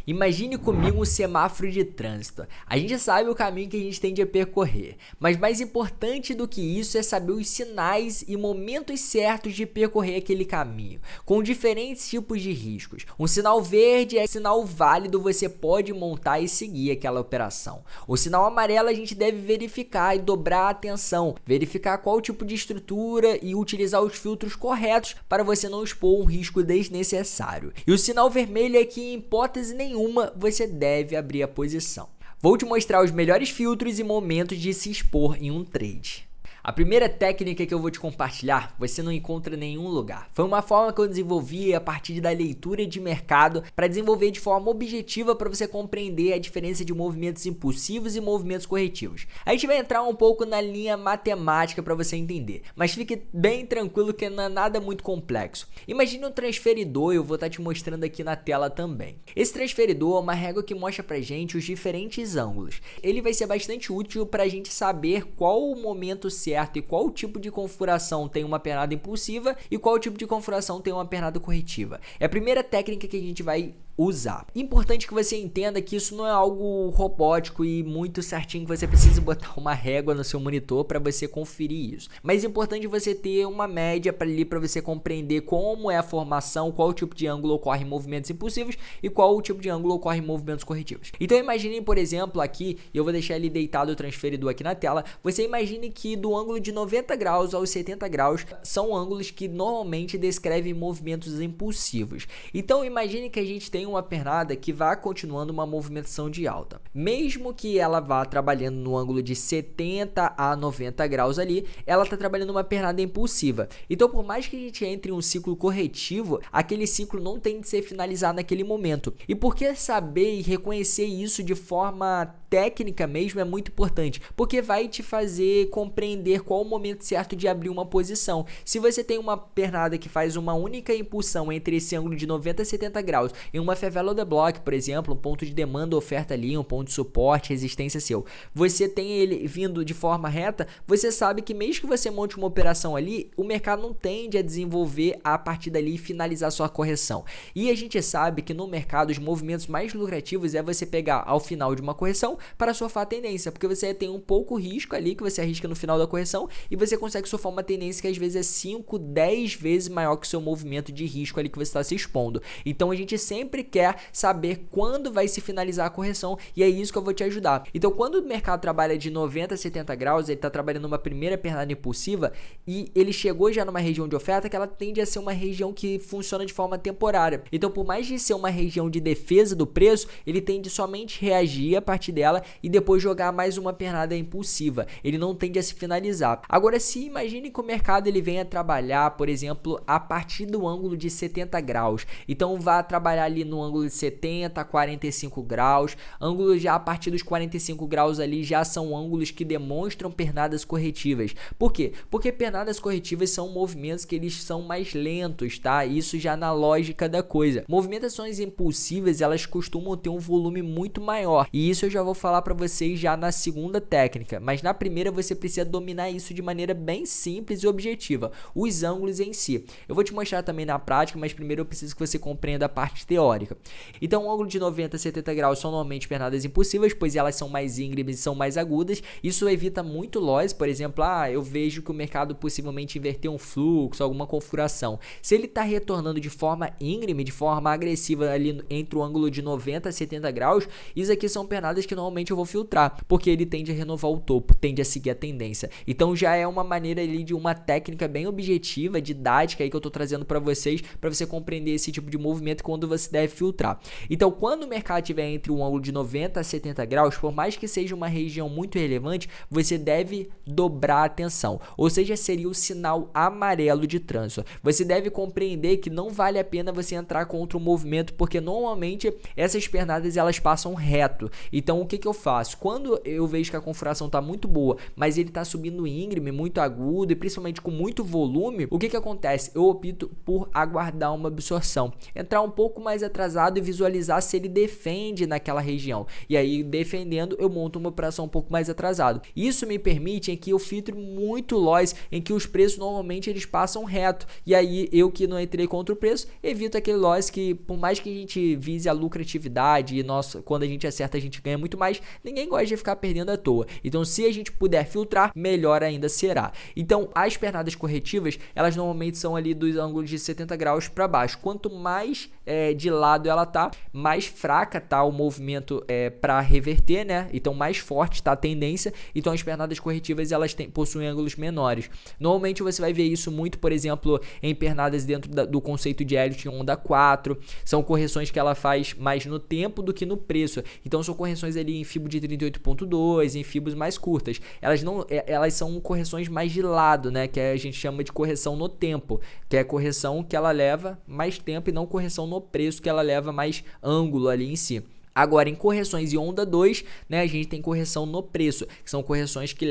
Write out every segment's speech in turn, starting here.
Imagine comigo um semáforo de trânsito. A gente sabe o caminho que a gente tem a percorrer, mas mais importante do que isso é saber os sinais e momentos certos de percorrer aquele caminho, com diferentes tipos de riscos. Um sinal verde é sinal válido, você pode montar e seguir aquela operação. O sinal amarelo a gente deve verificar e dobrar a atenção, verificar qual tipo de estrutura e utilizar os filtros corretos para você não expor um risco desnecessário. E o sinal vermelho é que em hipótese nenhuma você deve abrir a posição. Vou te mostrar os melhores filtros e momentos de se expor em um trade. A primeira técnica que eu vou te compartilhar, você não encontra em nenhum lugar. Foi uma forma que eu desenvolvi a partir da leitura de mercado para desenvolver de forma objetiva para você compreender a diferença de movimentos impulsivos e movimentos corretivos. A gente vai entrar um pouco na linha matemática para você entender, mas fique bem tranquilo que não é nada muito complexo. Imagine um transferidor, eu vou estar te mostrando aqui na tela também. Esse transferidor é uma régua que mostra pra gente os diferentes ângulos. Ele vai ser bastante útil para a gente saber qual o momento certo e qual tipo de configuração tem uma pernada impulsiva e qual tipo de configuração tem uma pernada corretiva. É a primeira técnica que a gente vai usar. Importante que você entenda que isso não é algo robótico e muito certinho que você precisa botar uma régua no seu monitor para você conferir isso. Mas é importante você ter uma média para você compreender como é a formação, qual tipo de ângulo ocorre em movimentos impulsivos e qual o tipo de ângulo ocorre em movimentos corretivos. Então imagine, por exemplo, aqui, eu vou deixar ele deitado o transferidor aqui na tela, você imagine que do ângulo de 90 graus aos 70 graus são ângulos que normalmente descrevem movimentos impulsivos. Então imagine que a gente tem uma pernada que vá continuando uma movimentação de alta. Mesmo que ela vá trabalhando no ângulo de 70 a 90 graus ali, ela está trabalhando uma pernada impulsiva. Então, por mais que a gente entre em um ciclo corretivo, aquele ciclo não tem de ser finalizado naquele momento. E por que saber e reconhecer isso de forma técnica mesmo é muito importante, porque vai te fazer compreender qual o momento certo de abrir uma posição. Se você tem uma pernada que faz uma única impulsão entre esse ângulo de 90 a 70 graus em uma favela de block, por exemplo, um ponto de demanda ou oferta ali, um ponto de suporte, resistência seu, você tem ele vindo de forma reta, você sabe que mesmo que você monte uma operação ali, o mercado não tende a desenvolver a partir dali e finalizar sua correção. E a gente sabe que no mercado os movimentos mais lucrativos é você pegar ao final de uma correção para surfar a tendência, porque você tem um pouco risco ali que você arrisca no final da correção e você consegue surfar uma tendência que às vezes é 5, 10 vezes maior que o seu movimento de risco ali que você está se expondo. Então a gente sempre quer saber quando vai se finalizar a correção e é isso que eu vou te ajudar. Então quando o mercado trabalha de 90 a 70 graus, ele está trabalhando uma primeira pernada impulsiva e ele chegou já numa região de oferta que ela tende a ser uma região que funciona de forma temporária. Então por mais de ser uma região de defesa do preço, ele tende somente reagir a partir dela e depois jogar mais uma pernada impulsiva. Ele não tende a se finalizar. Agora, se imagine que o mercado ele venha trabalhar, por exemplo, a partir do ângulo de 70 graus. Então, vá trabalhar ali no ângulo de 70 a 45 graus. Ângulos já a partir dos 45 graus ali já são ângulos que demonstram pernadas corretivas. Por quê? Porque pernadas corretivas são movimentos que eles são mais lentos, tá? Isso já na lógica da coisa. Movimentações impulsivas, elas costumam ter um volume muito maior. E isso eu já vou falar para vocês já na segunda técnica, mas na primeira você precisa dominar isso de maneira bem simples e objetiva, os ângulos em si. Eu vou te mostrar também na prática, mas primeiro eu preciso que você compreenda a parte teórica. Então, o ângulo de 90 a 70 graus são normalmente pernadas impulsivas, pois elas são mais íngremes e são mais agudas. Isso evita muito loss, por exemplo, eu vejo que o mercado possivelmente inverteu um fluxo, alguma configuração. Se ele está retornando de forma íngreme, de forma agressiva ali entre o ângulo de 90 a 70 graus, isso aqui são pernadas que normalmente eu vou filtrar, porque ele tende a renovar o topo, tende a seguir a tendência. Então já é uma maneira ali de uma técnica bem objetiva, didática aí que eu tô trazendo para vocês, para você compreender esse tipo de movimento quando você deve filtrar. Então quando o mercado estiver entre um ângulo de 90 a 70 graus, por mais que seja uma região muito relevante, você deve dobrar a atenção, ou seja, seria o sinal amarelo de trânsito. Você deve compreender que não vale a pena você entrar contra o movimento, porque normalmente essas pernadas elas passam reto. Então o que eu faço? Quando eu vejo que a configuração está muito boa, mas ele está subindo íngreme, muito agudo e principalmente com muito volume, o que acontece? Eu opto por aguardar uma absorção, entrar um pouco mais atrás atrasado e visualizar se ele defende naquela região. E aí, defendendo, eu monto uma operação um pouco mais atrasado. Isso me permite em que eu filtre muito loss, em que os preços normalmente eles passam reto. E aí, eu que não entrei contra o preço, evito aquele loss que, por mais que a gente vise a lucratividade e nossa, quando a gente acerta a gente ganha muito mais, ninguém gosta de ficar perdendo à toa. Então, se a gente puder filtrar, melhor ainda será. Então, as pernadas corretivas, elas normalmente são ali dos ângulos de 70 graus para baixo. Quanto mais de lado ela tá, mais fraca tá o movimento para reverter, né? Então, mais forte tá a tendência. Então, as pernadas corretivas, elas possuem ângulos menores. Normalmente, você vai ver isso muito, por exemplo, em pernadas dentro do conceito de Elliott em onda 4. São correções que ela faz mais no tempo do que no preço. Então, são correções ali em Fibo de 38.2, em Fibos mais curtas. Elas são correções mais de lado, né? Que a gente chama de correção no tempo, que é correção que ela leva mais tempo e não correção no preço, que ela leva mais ângulo ali em si. Agora, em correções em onda 2, né, a gente tem correção no preço, que são correções que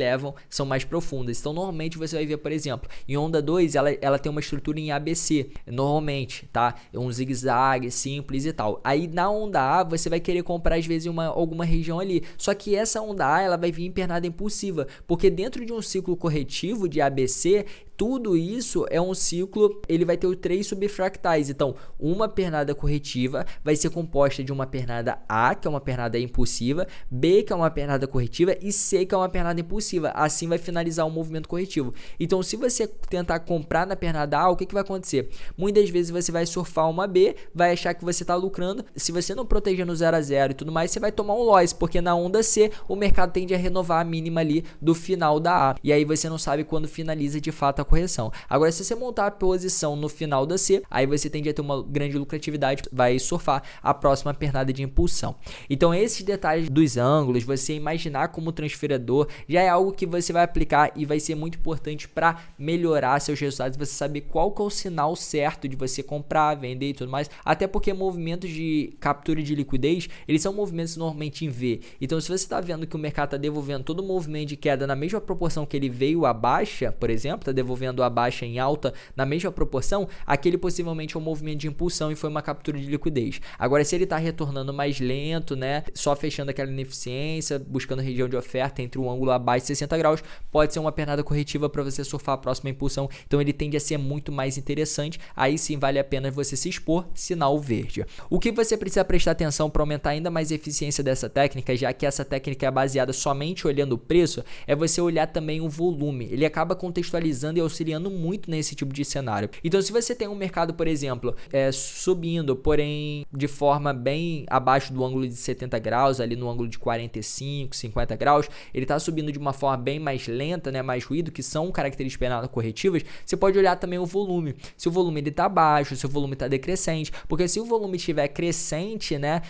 são mais profundas. Então, normalmente você vai ver, por exemplo, em onda 2, ela tem uma estrutura em ABC, normalmente, tá? Um zigue-zague simples e tal. Aí, na onda A, você vai querer comprar, às vezes, alguma região ali. Só que essa onda A, ela vai vir em pernada impulsiva, porque dentro de um ciclo corretivo de ABC, tudo isso é um ciclo, ele vai ter 3 subfractais. Então, uma pernada corretiva vai ser composta de uma pernada A, que é uma pernada impulsiva, B, que é uma pernada corretiva, e C, que é uma pernada impulsiva. Assim vai finalizar o movimento corretivo. Então, se você tentar comprar na pernada A, o que vai acontecer? Muitas vezes você vai surfar uma B, vai achar que você está lucrando. Se você não proteger no 0 a 0 e tudo mais, você vai tomar um loss, porque na onda C, o mercado tende a renovar a mínima ali do final da A. E aí você não sabe quando finaliza de fato a correção. Agora, se você montar a posição no final da C, aí você tende a ter uma grande lucratividade, vai surfar a próxima pernada de impulsão. Então, esses detalhes dos ângulos, você imaginar como transferidor, já é algo que você vai aplicar e vai ser muito importante para melhorar seus resultados, você saber qual que é o sinal certo de você comprar, vender e tudo mais, até porque movimentos de captura de liquidez, eles são movimentos normalmente em V. Então, se você está vendo que o mercado está devolvendo todo o movimento de queda na mesma proporção que ele veio à baixa, por exemplo, está devolvendo a baixa em alta na mesma proporção, aquele possivelmente é um movimento de impulsão e foi uma captura de liquidez. Agora, se ele está retornando mais lento, né, só fechando aquela ineficiência, buscando região de oferta entre um ângulo abaixo de 60 graus, pode ser uma pernada corretiva para você surfar a próxima impulsão. Então, ele tende a ser muito mais interessante. Aí sim, vale a pena você se expor, sinal verde. O que você precisa prestar atenção para aumentar ainda mais a eficiência dessa técnica, já que essa técnica é baseada somente olhando o preço, é você olhar também o volume. Ele acaba contextualizando e auxiliando muito nesse tipo de cenário. Então, se você tem um mercado, por exemplo, subindo, porém de forma bem abaixo do ângulo de 70 graus, ali no ângulo de 45, 50 graus, ele está subindo de uma forma bem mais lenta, né, mais ruído, que são características pernadas corretivas, você pode olhar também o volume. Se o volume está baixo, se o volume está decrescente, porque se o volume estiver crescente, né,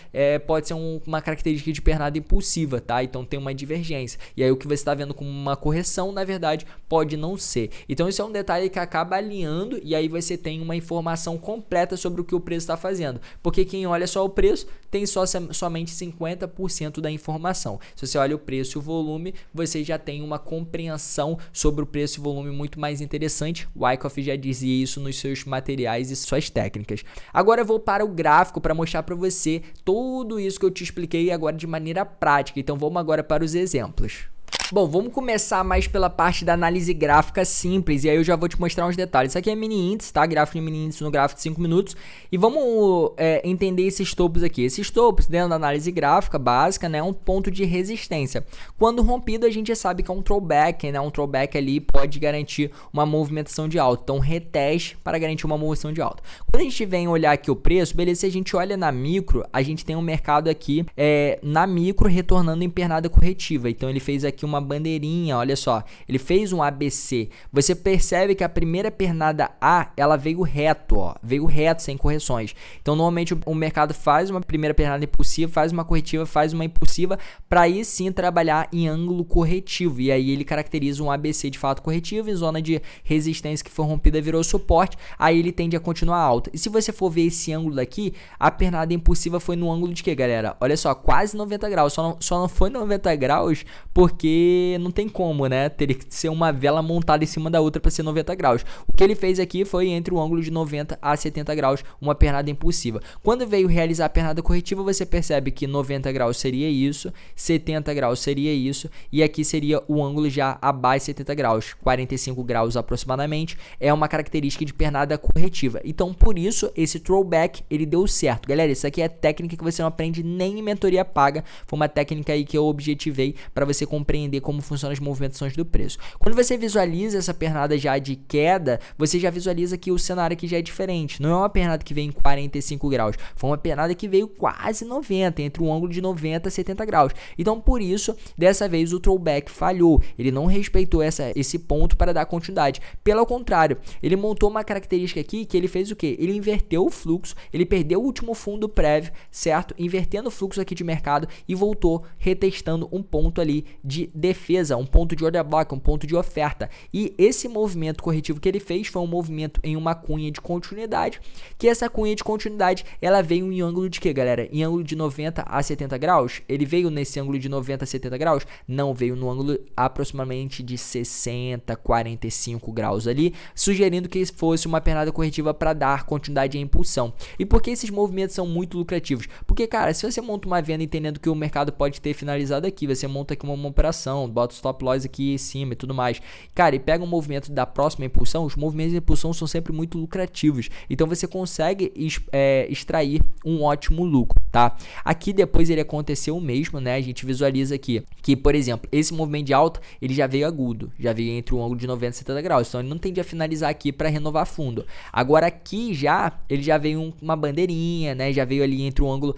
pode ser uma característica de pernada impulsiva, tá? Então tem uma divergência. E aí o que você está vendo como uma correção, na verdade, pode não ser. Então isso é um detalhe que acaba alinhando e aí você tem uma informação completa sobre o que o preço está fazendo. Porque quem olha só o preço tem somente 50% da informação. Se você olha o preço e o volume, você já tem uma compreensão sobre o preço e volume muito mais interessante. O Wyckoff já dizia isso nos seus materiais e suas técnicas. Agora eu vou para o gráfico para mostrar para você tudo isso que eu te expliquei agora de maneira prática. Então vamos agora para os exemplos. Bom, vamos começar mais pela parte da análise gráfica simples e aí eu já vou te mostrar uns detalhes. Isso aqui é mini índice, tá? Gráfico de mini índice no gráfico de 5 minutos e vamos entender esses topos aqui. Esses topos, dentro da análise gráfica básica, né, é um ponto de resistência. Quando rompido, a gente já sabe que é um throwback, né? Um throwback ali pode garantir uma movimentação de alta. Então, reteste para garantir uma movimentação de alta. Quando a gente vem olhar aqui o preço, beleza, se a gente olha na micro, a gente tem um mercado aqui na micro retornando em pernada corretiva. Então, ele fez aqui uma bandeirinha, olha só, ele fez um ABC. Você percebe que a primeira pernada A, ela veio reto, ó, veio reto sem correções. Então, normalmente o mercado faz uma primeira pernada impulsiva, faz uma corretiva, faz uma impulsiva, para aí sim trabalhar em ângulo corretivo. E aí ele caracteriza um ABC de fato corretivo, em zona de resistência que foi rompida virou suporte, aí ele tende a continuar alta. E se você for ver esse ângulo daqui, a pernada impulsiva foi no ângulo de quê, galera? Olha só, quase 90 graus, só não foi 90 graus porque porque não tem como, né? Teria que ser uma vela montada em cima da outra para ser 90 graus. O que ele fez aqui foi entre o ângulo de 90 a 70 graus, uma pernada impulsiva. Quando veio realizar a pernada corretiva, você percebe que 90 graus seria isso, 70 graus seria isso, e aqui seria o ângulo já abaixo de 70 graus, 45 graus aproximadamente, é uma característica de pernada corretiva. Então, por isso, esse throwback, ele deu certo. Galera, isso aqui é técnica que você não aprende nem em mentoria paga, foi uma técnica aí que eu objetivei para você compreender como funcionam as movimentações do preço. Quando você visualiza essa pernada já de queda, você já visualiza que o cenário aqui já é diferente. Não é uma pernada que veio em 45 graus, foi uma pernada que veio quase 90, entre um ângulo de 90 a 70 graus. Então, por isso, dessa vez o throwback falhou. Ele não respeitou esse ponto para dar continuidade. Pelo contrário, ele montou uma característica aqui que ele fez o quê? Ele inverteu o fluxo, ele perdeu o último fundo prévio, certo? Invertendo o fluxo aqui de mercado e voltou retestando um ponto ali de defesa, um ponto de order block, um ponto de oferta. E esse movimento corretivo que ele fez foi um movimento em uma cunha de continuidade, que essa cunha de continuidade, ela veio em ângulo de quê, galera? Em ângulo de 90 a 70 graus? Ele veio nesse ângulo de 90 a 70 graus? Não, veio no ângulo aproximadamente de 60, 45 graus ali, sugerindo que fosse uma pernada corretiva para dar continuidade à impulsão. E por que esses movimentos são muito lucrativos? Porque, cara, se você monta uma venda entendendo que o mercado pode ter finalizado aqui, você monta aqui uma operação, bota o stop loss aqui em cima e tudo mais, cara, e pega um movimento da próxima impulsão, os movimentos de impulsão são sempre muito lucrativos, então você consegue extrair um ótimo lucro, tá? Aqui depois ele aconteceu o mesmo, né? A gente visualiza aqui que, por exemplo, esse movimento de alta, ele já veio agudo, já veio entre o ângulo de 90 e 70 graus, então ele não tende a finalizar aqui para renovar fundo. Agora aqui ele já veio uma bandeirinha, né? Já veio ali entre o ângulo,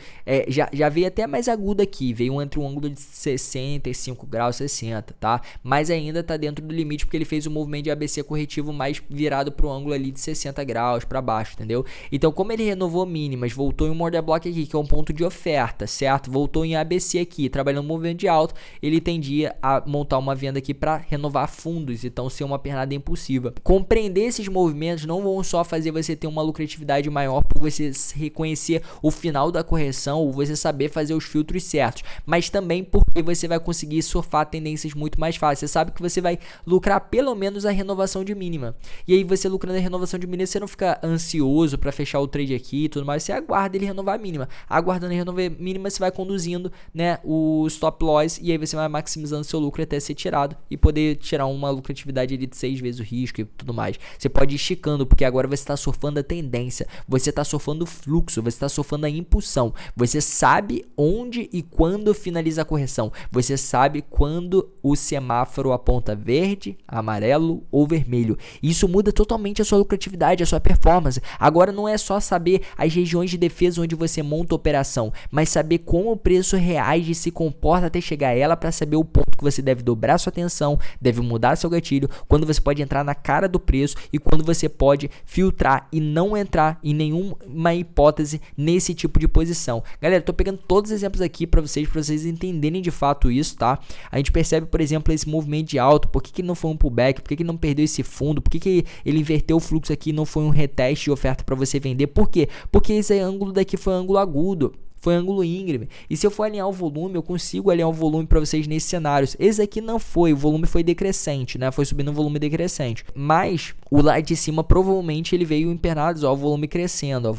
já veio até mais agudo aqui, veio entre o ângulo de 65 graus, 60, tá? Mas ainda tá dentro do limite porque ele fez um movimento de ABC corretivo mais virado pro ângulo ali de 60 graus para baixo, entendeu? Então, como ele renovou mínimas, voltou em um order block aqui, que é um ponto de oferta, certo? Voltou em ABC aqui, trabalhando um movimento de alta, ele tendia a montar uma venda aqui para renovar fundos, então ser uma pernada impulsiva. Compreender esses movimentos não vão só fazer você ter uma lucratividade maior por você reconhecer o final da correção ou você saber fazer os filtros certos, mas também porque você vai conseguir surfar tendências muito mais fáceis. Você sabe que você vai lucrar pelo menos a renovação de mínima. E aí você lucrando a renovação de mínima, você não fica ansioso para fechar o trade aqui e tudo mais, você aguarda ele renovar a mínima. Aguardando ele renovar a mínima, você vai conduzindo, né, o stop loss e aí você vai maximizando seu lucro até ser tirado e poder tirar uma lucratividade ali de 6 vezes o risco e tudo mais. Você pode ir esticando, porque agora você está surfando a tendência, você está surfando o fluxo, você está surfando a impulsão. Você sabe onde e quando finaliza a correção. Você sabe quando o semáforo aponta verde, amarelo ou vermelho. Isso muda totalmente a sua lucratividade, a sua performance. Agora não é só saber as regiões de defesa onde você monta a operação, mas saber como o preço reage e se comporta até chegar a ela para saber o ponto que você deve dobrar sua atenção, deve mudar seu gatilho, quando você pode entrar na cara do preço e quando você pode filtrar e não entrar em nenhuma hipótese nesse tipo de posição. Galera, tô pegando todos os exemplos aqui para vocês entenderem de fato isso, tá? A gente percebe, por exemplo, esse movimento de alta, por que ele não foi um pullback, por que ele não perdeu esse fundo, por que ele inverteu o fluxo aqui e não foi um reteste de oferta para você vender, por quê? Porque esse ângulo daqui foi um ângulo agudo. Foi ângulo íngreme. E se eu for alinhar o volume, eu consigo alinhar o volume para vocês nesses cenários. Esse aqui não foi, o volume foi decrescente, né? Foi subindo um volume decrescente. Mas o lá de cima provavelmente ele veio empernados, ó, o volume crescendo,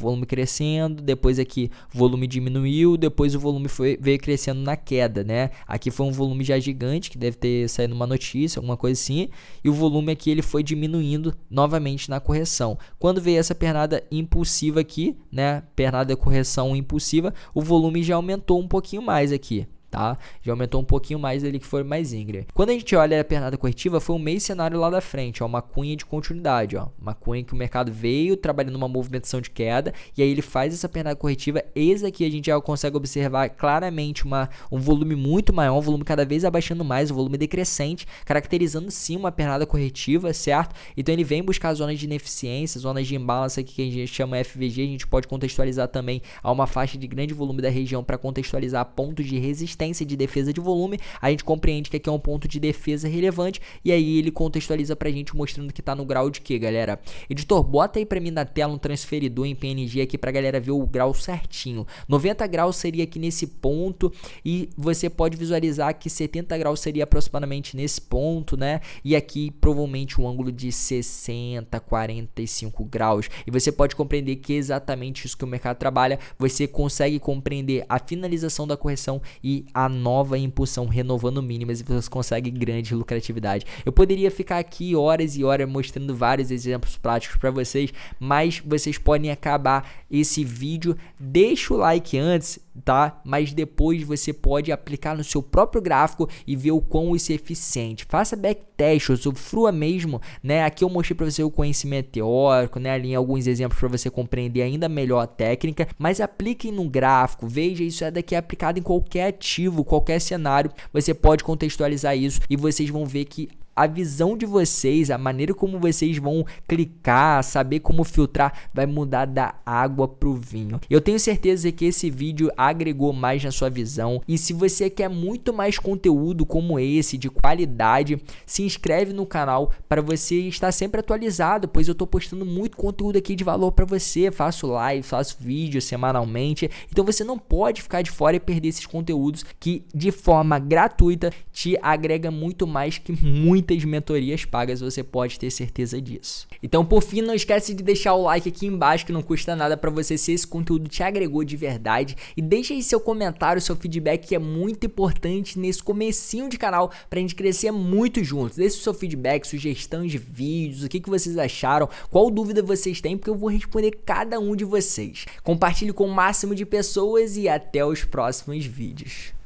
depois aqui o volume diminuiu, depois o volume veio crescendo na queda, né? Aqui foi um volume já gigante, que deve ter saído uma notícia, alguma coisa assim, e o volume aqui ele foi diminuindo novamente na correção. Quando veio essa pernada impulsiva aqui, né? Pernada correção impulsiva, o volume já aumentou um pouquinho mais aqui, tá? Já aumentou um pouquinho mais ali, que foi mais íngreme. Quando a gente olha a pernada corretiva, foi o mesmo cenário lá da frente, ó, uma cunha de continuidade, ó, uma cunha que o mercado veio trabalhando uma movimentação de queda e aí ele faz essa pernada corretiva. Esse aqui a gente já consegue observar claramente um volume muito maior, um volume cada vez abaixando mais, um volume decrescente, caracterizando sim uma pernada corretiva, certo? Então ele vem buscar zonas de ineficiência, zonas de imbalance aqui que a gente chama FVG. A gente pode contextualizar também a uma faixa de grande volume da região para contextualizar pontos de resistência resistência de defesa de volume, a gente compreende que aqui é um ponto de defesa relevante, e aí ele contextualiza pra gente mostrando que tá no grau de quê, galera? Editor, bota aí pra mim na tela um transferidor em PNG aqui pra galera ver o grau certinho. 90 graus seria aqui nesse ponto, e você pode visualizar que 70 graus seria aproximadamente nesse ponto, né? E aqui provavelmente um ângulo de 60, 45 graus. E você pode compreender que é exatamente isso que o mercado trabalha. Você consegue compreender a finalização da correção e a nova impulsão renovando mínimas, e você consegue grande lucratividade. Eu poderia ficar aqui horas e horas mostrando vários exemplos práticos para vocês, mas vocês podem acabar esse vídeo. Deixa o like antes, tá? Mas depois você pode aplicar no seu próprio gráfico e ver o quão isso é eficiente. Faça backtest, usufrua mesmo, né? Aqui eu mostrei para você o conhecimento teórico, né? Ali em alguns exemplos para você compreender ainda melhor a técnica, mas apliquem no gráfico, veja isso é daqui aplicado em qualquer ativo, qualquer cenário, você pode contextualizar isso e vocês vão ver que a visão de vocês, a maneira como vocês vão clicar, saber como filtrar, vai mudar da água pro vinho. Eu tenho certeza que esse vídeo agregou mais na sua visão, e se você quer muito mais conteúdo como esse, de qualidade, se inscreve no canal para você estar sempre atualizado, pois eu tô postando muito conteúdo aqui de valor para você, faço live, faço vídeo semanalmente, então você não pode ficar de fora e perder esses conteúdos que de forma gratuita te agrega muito mais que muitas mentorias pagas, você pode ter certeza disso. Então, por fim, não esquece de deixar o like aqui embaixo, que não custa nada para você, se esse conteúdo te agregou de verdade, e deixa aí seu comentário, seu feedback, que é muito importante nesse comecinho de canal pra gente crescer muito juntos. Deixe o seu feedback, sugestões de vídeos, o que vocês acharam, qual dúvida vocês têm, porque eu vou responder cada um de vocês. Compartilhe com o máximo de pessoas e até os próximos vídeos.